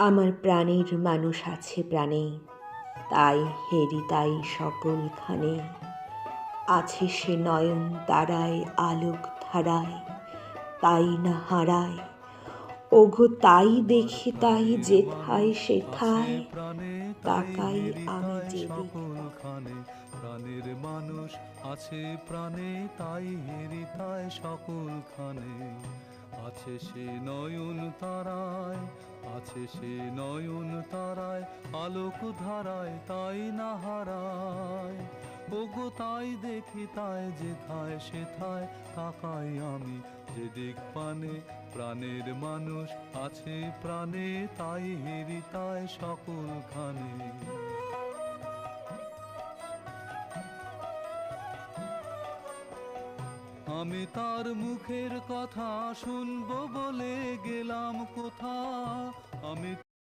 আমার প্রাণের মানুষ আছে প্রাণে, তাই হেরি তাই সকলখানে। আছে সে নয়ন তারায় আলোক ধারায়, তাই না হারায়। ওগো তাই দেখি তাই প্রাণের যেথায় মানুষ আছে সেথায়, প্রাণে তাই তাকাই আমি হেরিতায় যেদিক তাকাই। সকলখানে। প্রাণের মানুষ আছে প্রাণে তাই হেরিতায় সকলখানে। আছে সে নয়ন তারায়, আছে সে নয়ন তারায় আলোক ধারায়, তাই না হারায়। ওগো তাই দেখি তাই যেথায় সেথায়, তাকাই আমি যেদিক পানে। প্রাণের মানুষ আছে প্রাণে তাই হেরিতায় সকলখানে। আমি তার মুখের কথা শুনবো বলে গেলাম কোথা, আমি